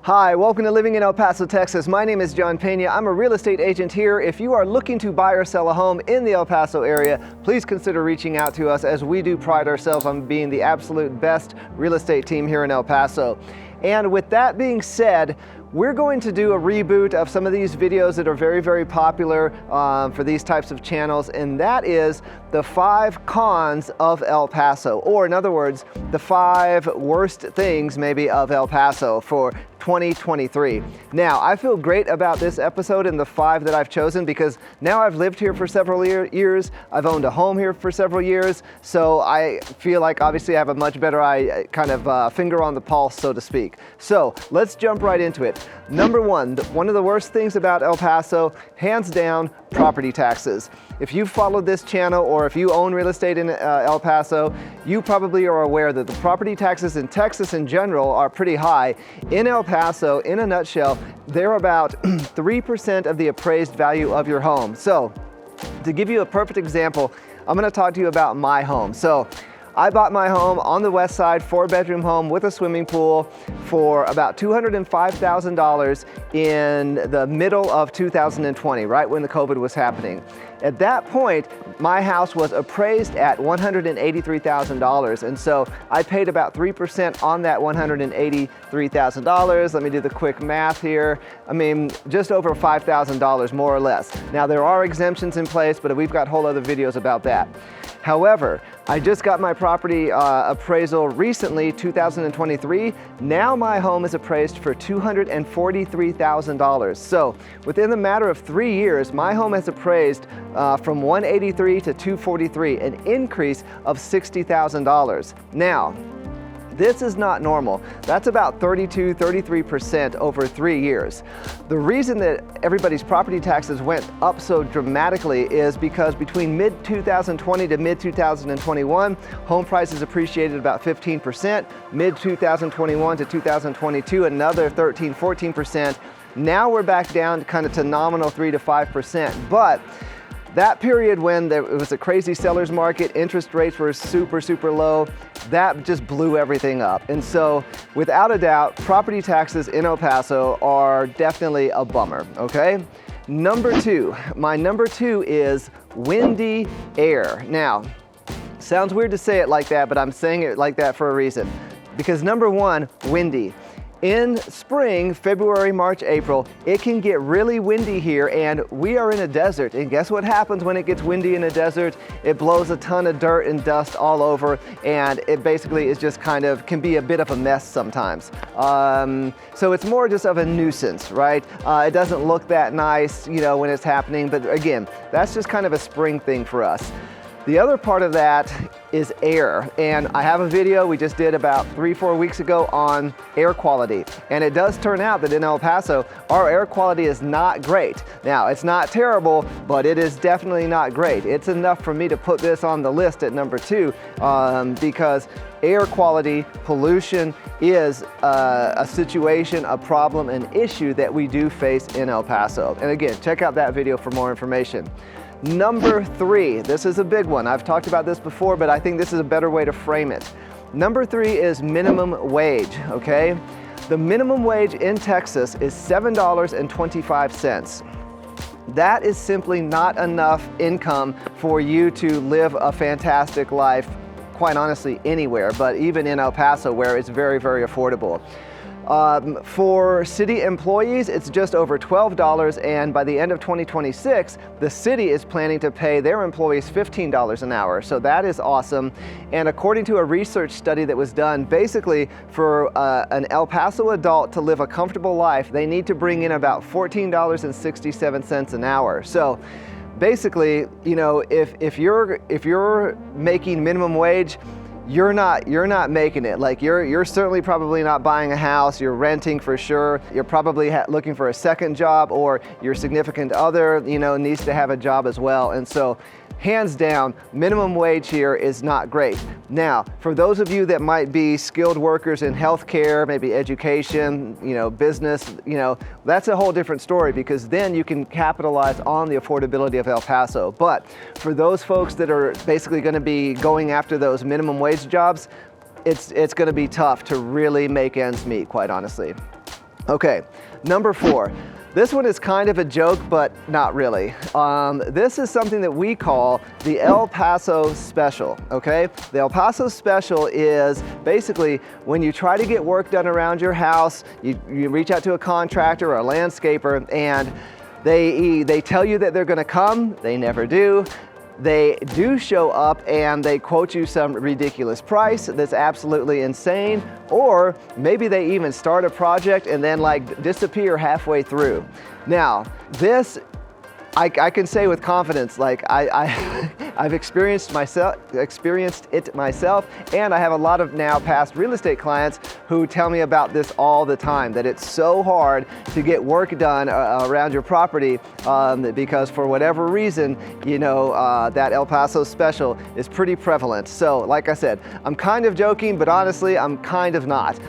Hi, welcome to Living in El Paso, Texas. My name is John Pena. I'm a real estate agent here. If you are looking to buy or sell a home in the El Paso area, please consider reaching out to us, as we do pride ourselves on being the absolute best real estate team here in El Paso. And with that being said, we're going to do a reboot of some of these videos that are very, very popular for these types of channels, and that is the 5 cons of El Paso, or in other words, the 5 worst things maybe of El Paso for 2023. Now, I feel great about this episode and the 5 that I've chosen, because now I've lived here for several years, I've owned a home here for several years, so I feel like obviously I have a much better finger on the pulse, so to speak. So let's jump right into it. Number 1, one of the worst things about El Paso, hands down, property taxes. If you've followed this channel, or if you own real estate in El Paso, you probably are aware that the property taxes in Texas in general are pretty high. In El Paso, in a nutshell, they're about 3% of the appraised value of your home. So, to give you a perfect example, I'm going to talk to you about my home. So, I bought my home on the west side, 4-bedroom home with a swimming pool, for about $205,000 in the middle of 2020, right when the COVID was happening. At that point, my house was appraised at $183,000, and so I paid about 3% on that $183,000. Let me do the quick math here. I mean, just over $5,000 more or less. Now, there are exemptions in place, but we've got whole other videos about that. However, I just got my property appraisal recently, 2023. Now my home is appraised for $243,000. So within the matter of 3 years, my home has appraised from $183,000 to $243,000, an increase of $60,000. Now, this is not normal. That's about 33% over 3 years. The reason that everybody's property taxes went up so dramatically is because between mid-2020 to mid-2021, home prices appreciated about 15%, mid-2021 to 2022, another 13-14%. Now we're back down to nominal 3 to 5%. But that period when it was a crazy seller's market, interest rates were super, super low, that just blew everything up. And so, without a doubt, property taxes in El Paso are definitely a bummer, okay? Number 2, my number 2 is windy air. Now, sounds weird to say it like that, but I'm saying it like that for a reason. Because number 1, windy. In spring, February, March, April, it can get really windy here, and we are in a desert. And guess what happens when it gets windy in a desert? It blows a ton of dirt and dust all over, and it basically is just can be a bit of a mess sometimes. So it's more just of a nuisance, right? It doesn't look that nice, when it's happening, but again, that's just kind of a spring thing for us. The other part of that is air, and I have a video we just did about 3-4 weeks ago on air quality, and it does turn out that in El Paso, our air quality is not great. Now, it's not terrible, but it is definitely not great. It's enough for me to put this on the list at number 2, because air quality, pollution is a situation, a problem, an issue that we do face in El Paso. And again, check out that video for more information. Number 3, this is a big one. I've talked about this before, but I think this is a better way to frame it. Number 3 is minimum wage, okay? The minimum wage in Texas is $7.25. That is simply not enough income for you to live a fantastic life, quite honestly, anywhere, but even in El Paso, where it's very, very affordable. For city employees, it's just over $12, and by the end of 2026, the city is planning to pay their employees $15 an hour. So that is awesome. And according to a research study that was done, basically for an El Paso adult to live a comfortable life, they need to bring in about $14.67 an hour. So basically, if you're making minimum wage, you're not making it. Like you're certainly probably not buying a house, you're renting for sure. You're probably looking for a second job, or your significant other, needs to have a job as well. And so hands down, minimum wage here is not great. Now, for those of you that might be skilled workers in healthcare, maybe education, business, that's a whole different story, because then you can capitalize on the affordability of El Paso. But for those folks that are basically going to be going after those minimum wage jobs, it's going to be tough to really make ends meet, quite honestly. Okay, number 4. This one is kind of a joke, but not really. This is something that we call the El Paso Special, okay? The El Paso Special is basically when you try to get work done around your house, you reach out to a contractor or a landscaper, and they tell you that they're gonna come, they never do. They do show up and they quote you some ridiculous price that's absolutely insane, or maybe they even start a project and then like disappear halfway through. Now, this I can say with confidence, like I've experienced it myself, and I have a lot of now past real estate clients who tell me about this all the time, that it's so hard to get work done around your property because for whatever reason, you know, that El Paso Special is pretty prevalent. So like I said, I'm kind of joking, but honestly, I'm kind of not.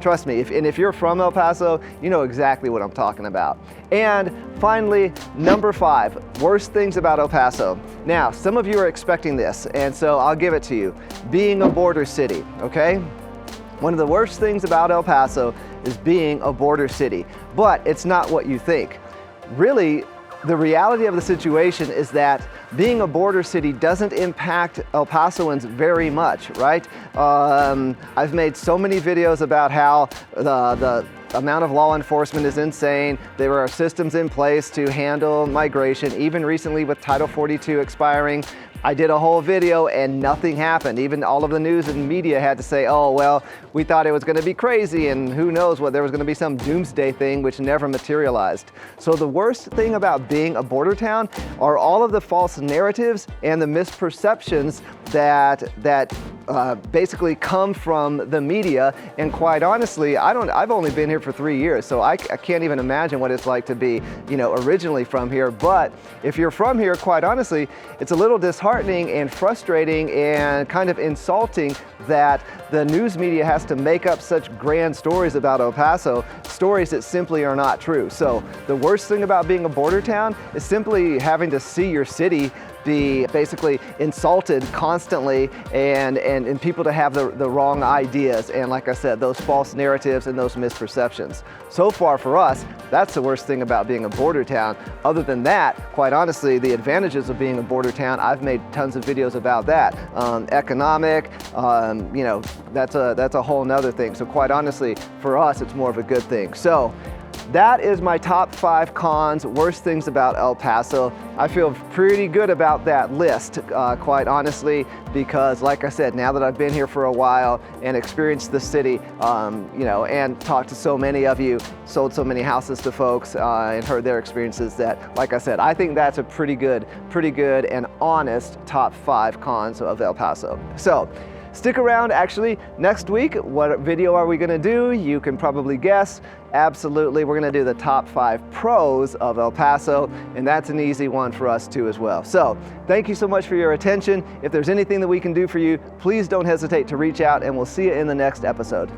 Trust me, if you're from El Paso, you know exactly what I'm talking about. And finally, number 5, worst things about El Paso. Now, some of you are expecting this, and so I'll give it to you. Being a border city, okay? One of the worst things about El Paso is being a border city, but it's not what you think. Really, the reality of the situation is that being a border city doesn't impact El Pasoans very much, right? I've made so many videos about how the amount of law enforcement is insane. There are systems in place to handle migration. Even recently with Title 42 expiring, I did a whole video and nothing happened. Even all of the news and media had to say, oh, well, we thought it was gonna be crazy and who knows what, there was gonna be some doomsday thing which never materialized. So the worst thing about being a border town are all of the false narratives and the misperceptions that basically come from the media. And quite honestly, I've only been here for 3 years, so I can't even imagine what it's like to be, you know, originally from here. But if you're from here, quite honestly, it's a little disheartening and frustrating and kind of insulting that the news media has to make up such grand stories about El Paso, stories that simply are not true. So the worst thing about being a border town is simply having to see your city be basically insulted constantly and people to have the wrong ideas, and like I said, those false narratives and those misperceptions. So far for us, that's the worst thing about being a border town. Other than that, quite honestly, the advantages of being a border town, I've made tons of videos about that. Economic, you know, that's a whole nother thing. So quite honestly, for us, it's more of a good thing. So that is my top 5 cons, worst things about El Paso. I feel pretty good about that list, quite honestly, because like I said, now that I've been here for a while and experienced the city, you know, and talked to so many of you, sold so many houses to folks and heard their experiences, that, like I said, I think that's a pretty good and honest top 5 cons of El Paso. So, stick around. Actually, next week, what video are we gonna do? You can probably guess. Absolutely, we're gonna do the top 5 pros of El Paso, and that's an easy one for us too as well. So, thank you so much for your attention. If there's anything that we can do for you, please don't hesitate to reach out, and we'll see you in the next episode.